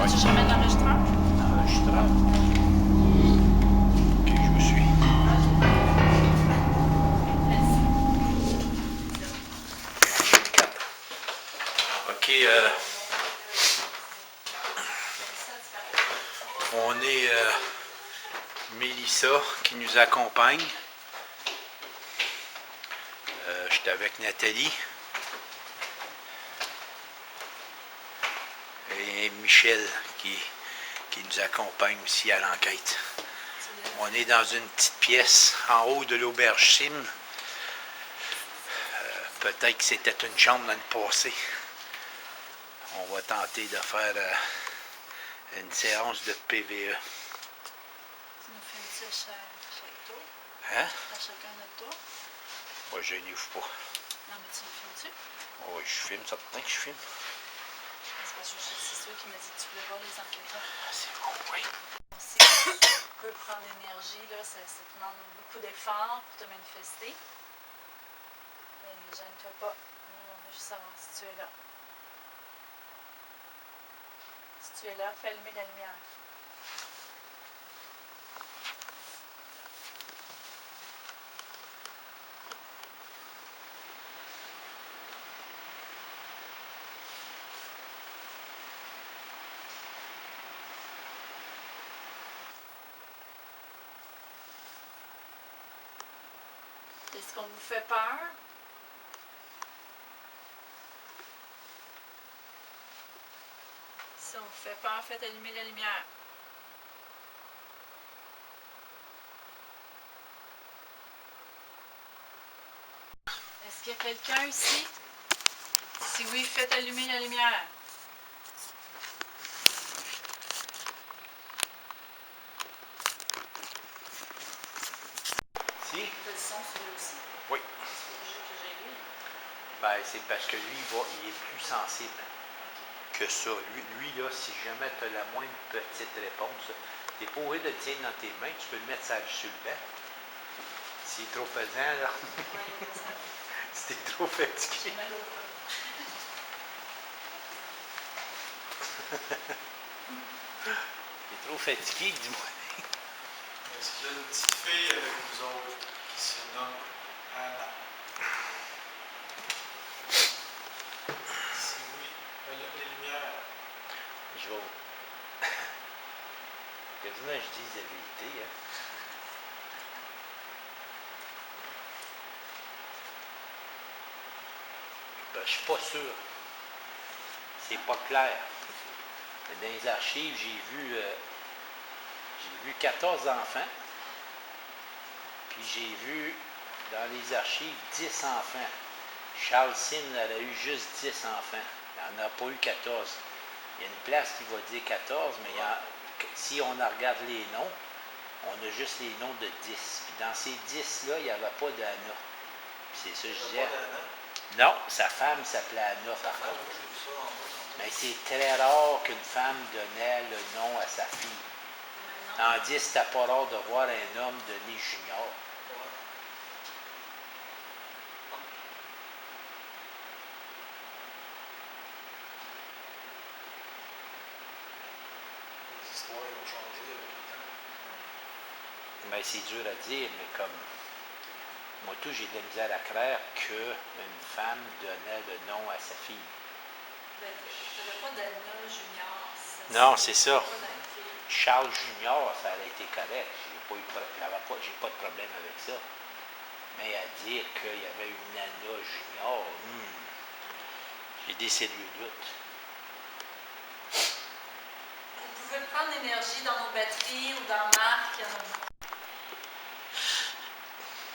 Tu je remets l'enregistreur? Enregistreur. Ok, je vous suis. Ok, on est Mélissa qui nous accompagne. Je suis avec Nathalie et Michel qui nous accompagne aussi à l'enquête. On est dans une petite pièce en haut de l'auberge Sim. Peut-être que c'était une chambre dans le passé. On va tenter de faire une séance de PVE. Tu nous filmes ça chaque tour? Hein? À chacun notre tour? Moi, je n'y ouvre pas. Non, mais tu me filmes-tu? Oh, je filme, certain que je filme. C'est parce que c'est sûr qui m'a dit que tu voulais voir les enquêteurs. Ah, c'est bon, oui. On sait que tu peux prendre l'énergie, là, ça te demande beaucoup d'efforts pour te manifester. Mais gêne-toi pas. Nous, on veut juste savoir si tu es là. Si tu es là, fais allumer la lumière. Est-ce qu'on vous fait peur? Si on vous fait peur, faites allumer la lumière. Est-ce qu'il y a quelqu'un ici? Si oui, faites allumer la lumière. Si? T'as le son celui aussi? Oui. C'est obligé que j'ai lui. Ben, c'est parce que lui, il est plus sensible que ça. Lui là, si jamais tu as la moindre petite réponse, tu n'es pas obligé de le tenir dans tes mains, tu peux le mettre sur le banc. S'il est trop pesant, là. Ouais, ça. Si t'es trop fatigué. J'ai mal au bras. T'es trop fatigué, dis-moi. Est-ce qu'il y a une petite fille avec nous autres qui se nomme Anna? Si oui, allume les lumières. Je vais. Quasiment, je dis la vérité, hein. Ben, je suis pas sûr. C'est pas clair. Dans les archives, j'ai vu 14 enfants. Puis j'ai vu dans les archives 10 enfants. Charles Sim aurait eu juste 10 enfants. Il n'en a pas eu 14. Il y a une place qui va dire 14, mais si on regarde les noms, on a juste les noms de 10. Puis dans ces 10-là, il n'y avait pas d'Anna. Puis c'est ça que je disais. Non, sa femme s'appelait Anna par contre. Mais c'est très rare qu'une femme donnait le nom à sa fille. Tandis que c'était pas rare de voir un homme donner Junior. Les histoires ont changé avec le temps. Ben, c'est dur à dire, mais comme moi tout, j'ai de la misère à croire qu'une femme donnait le nom à sa fille. Ben, t'avais pas d'Anna Junior. Non, c'est ça. Pas d'Anna fille. Charles Junior, ça aurait été correct. J'ai pas de problème avec ça. Mais à dire qu'il y avait une Anna Junior, j'ai des sérieux doutes. Vous pouvez prendre l'énergie dans nos batteries ou dans Marc.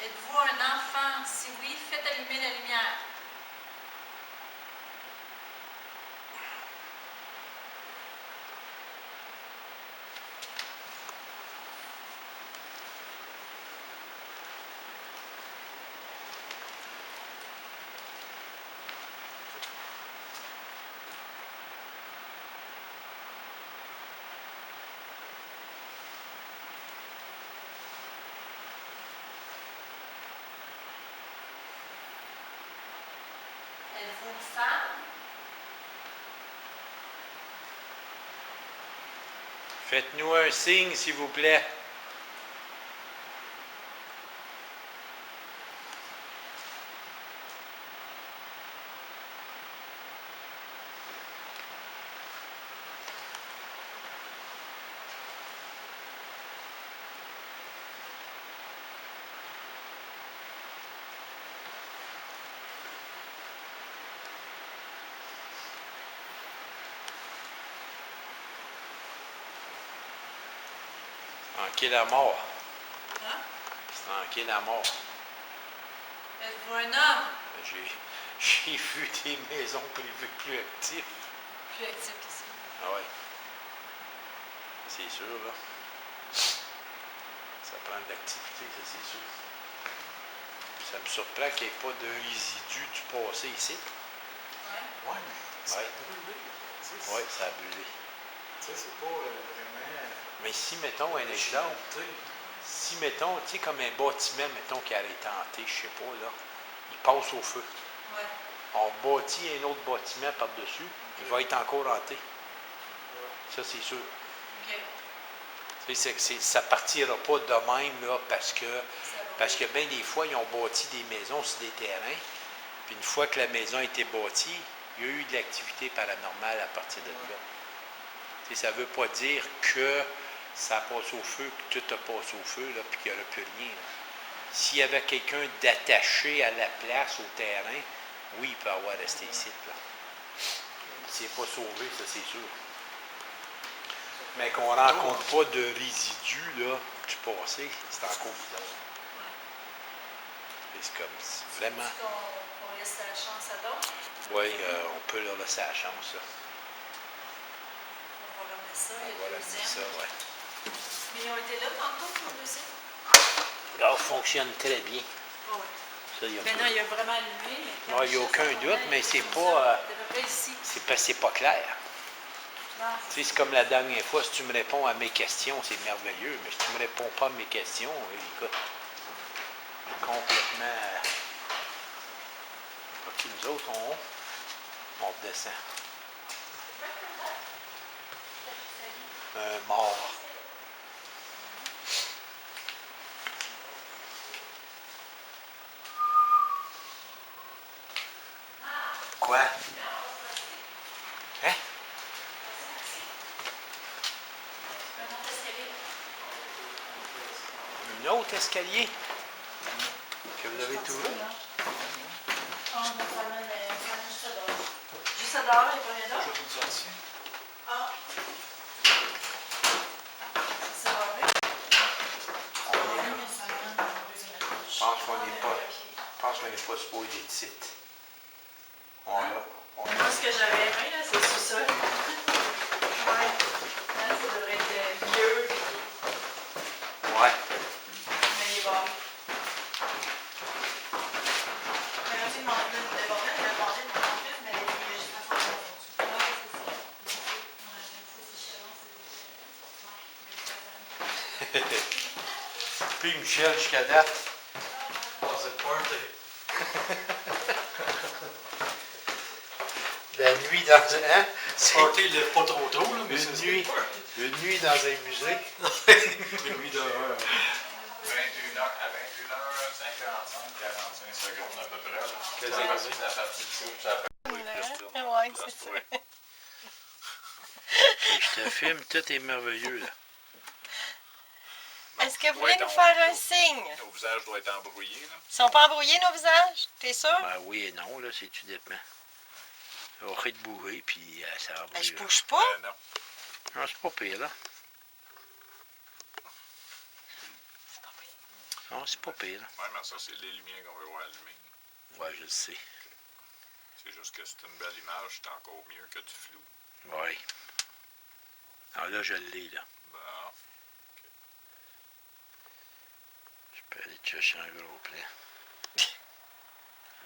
Êtes-vous un enfant? Si oui, faites allumer la lumière. Faites-nous un signe, s'il vous plaît. Tranquille à mort. Hein? C'est tranquille à mort. Êtes-vous un homme? J'ai vu des maisons privées plus actives. Plus actif qu'ici. Ah ouais. C'est sûr, là. Ça prend de l'activité, ça, c'est sûr. Ça me surprend qu'il n'y ait pas de résidus du passé ici. Ouais. Ouais, mais ça a brûlé. Oui, ça a brûlé. Tu sais, c'est pas vraiment. Mais si, mettons, un exemple, si, mettons, tu sais, comme un bâtiment, mettons, qui aurait été hanté, je sais pas, là, il passe au feu. Ouais. On bâtit un autre bâtiment par-dessus, il va être encore hanté. Ça, c'est sûr. OK. Tu sais, ça partira pas de même, là, parce que bien des fois, ils ont bâti des maisons sur des terrains, puis une fois que la maison a été bâtie, il y a eu de l'activité paranormale à partir de là. Tu sais, ça ne veut pas dire que ça passe au feu, que tout a passé au feu, là, puis qu'il n'y aura plus rien. Là. S'il y avait quelqu'un d'attaché à la place, au terrain, oui, il peut avoir resté ici. Là. Il ne s'est pas sauvé, ça c'est sûr. Mais qu'on ne rencontre pas de résidus là, du passé, c'est encore bizarre. C'est comme, c'est vraiment... Qu'on laisse la chance à d'autres? Oui, on peut leur laisser la chance. Là. On va remettre ça. On va le ramener deuxième. ça, oui. Mais ils ont été là tantôt pour le deuxième? Ça fonctionne très bien. Oh, oui. Ça, il y a Maintenant, il y a vraiment allumé. Non, il n'y a aucun doute, mais c'est pas... C'est à peu près ici. c'est parce que c'est pas clair. Non, Tu sais, c'est comme la dernière fois, si tu me réponds à mes questions, c'est merveilleux, mais si tu ne me réponds pas à mes questions, écoute, complètement... OK, nous autres, on redescend. Un mort. Quoi? Hein? Un autre escalier? Que vous avez trouvé? on va prendre juste à dehors. Juste à dehors, il n'y a pas rien d'autre? Juste une sortie. Ah. C'est barré? Je pense qu'on n'est pas... Je pense qu'on n'est pas supposé être ici. On l'a. Moi, ce que j'avais aimé, là, c'est sous ça. Ouais. Là, ça devrait être vieux. Ouais. Mais il est bon. Mais quand tu demandes plus de bordel, il a demandé de m'en plus, mais il est juste à faire la fonction. Ouais, c'est ça. Puis Michel, jusqu'à date. Oh, c'est le party. La nuit dans un... Hein? Party, il est pas trop tôt, là, mais Une c'est nuit. le party. Une nuit dans un musée. Une nuit d'horreur. 21h à 21h55, 45 secondes à peu près. Là. Qu'est-ce C'est que parti de la partie de coupe, ça peut Ouais, c'est ça. Et je te filme, tout est merveilleux, là. Est-ce que vous voulez nous faire un signe? Nos visages doivent être embrouillés. Là. Ils sont pas embrouillés, nos visages? T'es sûr? Ben oui et non, là, c'est tout dépend. Ça va être bourré, puis ça va Ben, je brûler. bouge pas. Non. Non, c'est pas pire, là. Non, c'est pas pire, là. Ouais, mais ça, c'est les lumières qu'on veut voir allumées. Ouais, je le sais. C'est juste que c'est une belle image, c'est encore mieux que du flou. Oui. Alors là, je l'ai, là. Bon. Je peux aller te chercher un gros plan.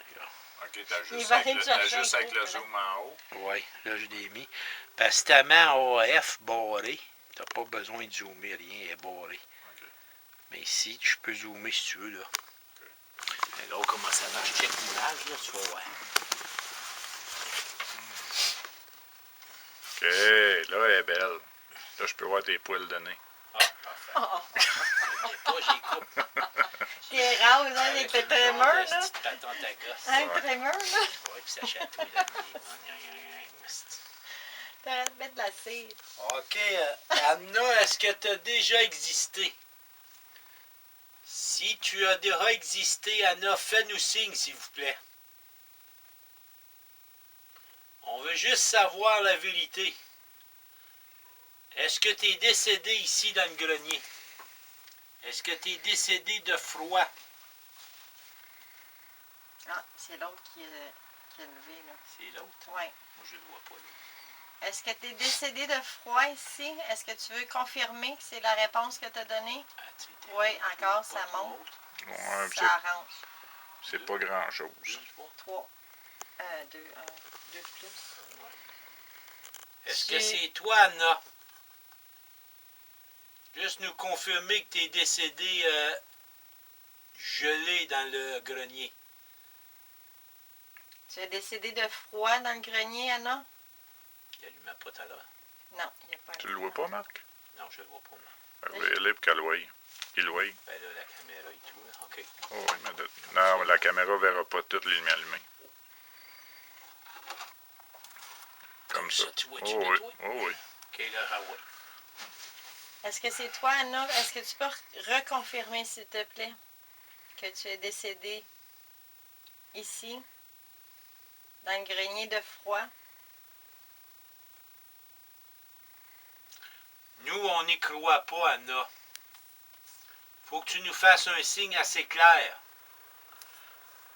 Regarde. OK, t'as Il juste va avec, aller le, chercher t'as juste un avec gros le plan. zoom en haut. Oui, là, je l'ai mis. Parce que ta main AF barrée, t'as pas besoin de zoomer, rien, elle est barrée. OK. Mais ici, je peux zoomer si tu veux, là. Regarde comment ça marche. Check l'image, là, tu vas voir. OK, là, elle est belle. Là, je peux voir tes poils de nez. Ah, parfait. Je n'ai pas, j'y coupe. T'es rase, hein, avec le trémeur, là. Petite patente à gosse. Hein, le trémeur, là. Ouais, puis ça chatouille dans le nez. T'arrêtes de mettre de la cire. OK, Anna, est-ce que tu as déjà existé? Si tu as déjà existé, Anna, fais-nous signe, s'il vous plaît. On veut juste savoir la vérité. Est-ce que tu es décédé ici dans le grenier? Est-ce que tu es décédé de froid? Ah, c'est l'autre qui est levé, là. C'est l'autre? Oui. Moi, je ne le vois pas, là. Est-ce que tu es décédé de froid ici? Est-ce que tu veux confirmer que c'est la réponse que tu as donnée? Ah, tu sais, Oui, t'es encore, pas ça trop monte. haute. Ouais, Ça arrange. c'est pas grand-chose. 3. 2 de plus. Est-ce que c'est toi, Anna? Juste nous confirmer que tu es décédé gelé dans le grenier. Tu es décédé de froid dans le grenier, Anna? Il allumait pas tout à l'heure. Non, il n'y a pas. Tu le vois pas, Marc? Non, je le vois pas, moi. Je vais aller pour qu'elle le voie. Qu'il le voie. Ben là, la caméra et tout, là. OK. Oh, oui, mais non, la caméra ne verra pas toutes les lumières allumées. Comme ça. Tu vois, Oh tu oui, mets toi? oh oui. OK, là, ah ouais. Est-ce que c'est toi, Anna? Est-ce que tu peux reconfirmer, s'il te plaît, que tu es décédé ici, dans le grenier de froid? Nous, on n'y croit pas, Anna. Faut que tu nous fasses un signe assez clair.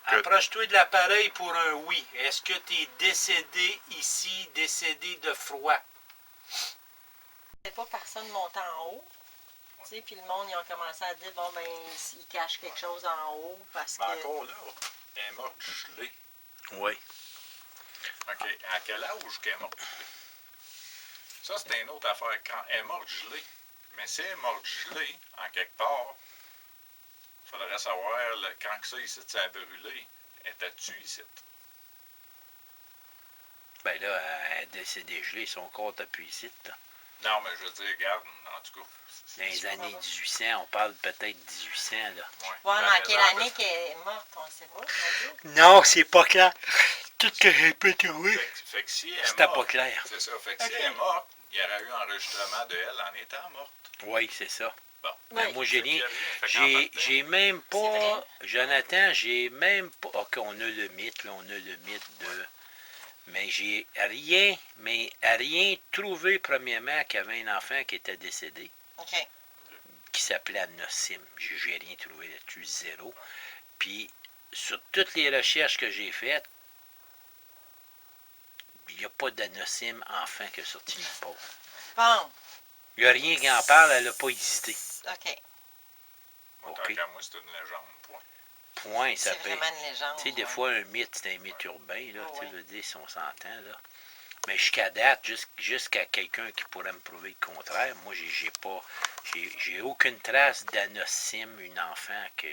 Approche-toi de l'appareil pour un oui. Est-ce que tu es décédé ici, décédé de froid? C'est pas personne montant en haut. Tu sais, puis le monde, ils ont commencé à dire, bon, ben, ils cachent quelque chose en haut parce que. Mais encore là, elle est morte gelée. Oui. OK. À quel âge qu'elle est morte gelée? Ça, c'est une autre affaire. Quand elle est morte gelée, mais si elle est morte gelée, en quelque part, il faudrait savoir, quand que ça ici, ça a brûlé, étais-tu ici? Ben là, elle est décédée gelée, son corps t'a pu ici, là. Non, mais je veux dire, regarde, en tout cas. Dans les années 1800, on parle peut-être 1800, là. Ouais, mais la en quelle réserve- année qu'elle est morte, on ne sait pas. on dit. Non, c'est pas clair. Tout ce que j'ai pu trouver, Fait que si elle est c'était morte, pas clair. c'est ça. Fait que si Ok. elle est morte, il y aurait eu enregistrement de elle en étant morte. Oui, c'est ça. Bon. Ben, Oui. moi, j'ai Fait qu'il y rien. a rien. Fait qu'en partant, J'ai même C'est pas. vrai. Jonathan, j'ai même pas. OK, on a le mythe, là, on a le mythe de. Mais j'ai rien trouvé, premièrement, qu'il y avait un enfant qui était décédé, OK. qui s'appelait Anna Sim. J'ai rien trouvé là-dessus, zéro. Puis, sur toutes les recherches que j'ai faites, il n'y a pas d'Anna Sim enfant qui a sorti du pot. Bon. Il n'y a rien qui en parle, elle n'a pas existé. OK. moi, OK. tant qu'à moi, c'est une légende, point. Point, ça C'est peut. vraiment une légende. Tu sais, des ouais. fois, un mythe, c'est un mythe urbain, là, Oh, tu sais, ouais. veux dire, si on s'entend, là. Mais jusqu'à date, jusqu'à quelqu'un qui pourrait me prouver le contraire, moi, j'ai aucune trace d'Anna Sim, une enfant qui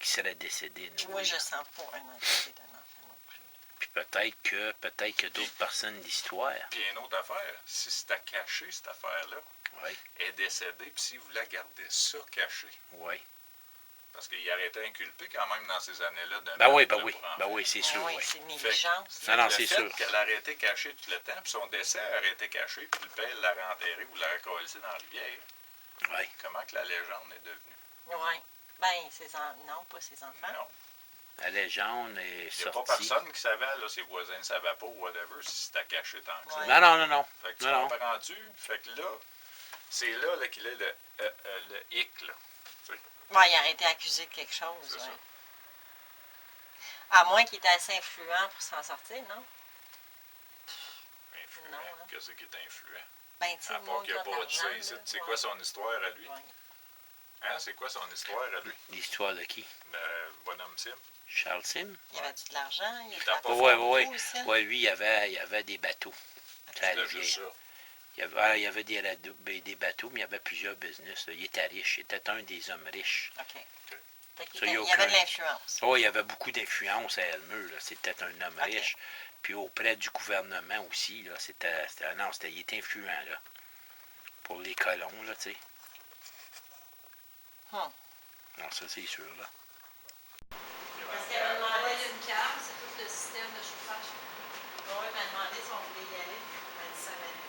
serait décédée. Puis nous, moi, là. je sens pas un entité d'un enfant non plus. Puis peut-être qu'il y a d'autres personnes d'histoire. Puis une autre affaire, si c'était caché, cette affaire-là, Oui, elle est décédée, puis s'il voulait garder ça caché, oui. parce qu'il aurait été inculpé quand même dans ces années-là. De Ben oui, meurtre ben oui. pour enfants. Ben oui, c'est sûr, oui, oui. c'est une négligence. Non, non, Le c'est fait sûr. qu'elle aurait été cachée tout le temps, puis son décès aurait été caché, puis le père l'aurait enterré ou l'aurait collé dans la rivière, Oui. comment que la légende est devenue? Oui. Ben, non, pas ses enfants. Non. La légende est Il n'y a sortie. pas personne qui savait, là, ses voisins ne savaient pas ou whatever, si c'était caché tant que ça. Ouais. Non, non, non, non. Fait que tu Non, non. comprends-tu? Fait que là, c'est là qu'il est le hic, là. Tu sais, Ouais, il aurait été accusé de quelque chose. c'est ouais. ça. À moins qu'il était assez influent pour s'en sortir, non? Influent. Non, hein. Qu'est-ce qui est influent? Ben, tu sais, À le part monde qu'il qui n'a a de pas de l'argent, ça là, ici, c'est ouais. quoi son histoire à lui? Ouais. Hein? C'est quoi son histoire à lui? L'histoire de qui? Le bonhomme Sim? Charles Sim? Il y avait-tu de l'argent? Il était était pas à fort. Oui, Bordeaux oui, oui. aussi. Ouais, lui, il y avait des bateaux. Ça C'était allait juste bien. ça. Il y avait des bateaux, mais il y avait plusieurs business, là. Il était riche. Il était un des hommes riches. OK. Fait qu'il Ça, il y a il y avait de aucun- l'influence. Oh, il y avait beaucoup d'influence à Elmer, là. C'était un homme Ok. riche. Puis auprès du gouvernement aussi, là. Il était influent, là. pour les colons, là, tu sais. Hum. Non, ça, c'est sûr, là. Parce qu'elle m'a demandé, Il y a une cave, c'est tout le système de chauffage. oui, elle m'a demandé si on voulait y aller. Elle m'a dit ça m'aiderait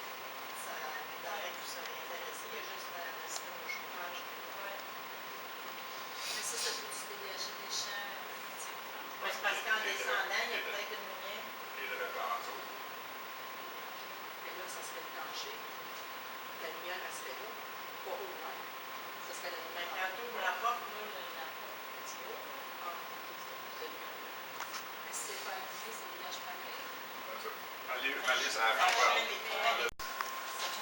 tout ça m'intéressait. Il y a juste le système de chauffage. Ouais. Mais ça peut se dégager des champs. Oui, c'est parce qu'en descendant, il y a peut-être une lumière. Et de repente. Mais là, ça serait le plancher. La lumière, elle serait là, pas au loin. Ça serait la Mais lumière. quand tu ouvres la porte, là, la porte est petit haut. Ah, ok, c'est une lumière. Mais si c'est pas allumé, ça dégage pas bien. Malice, à la fin, Ça fait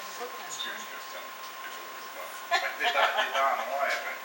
une fois que excuse, Christiane. T'es en noir, hein?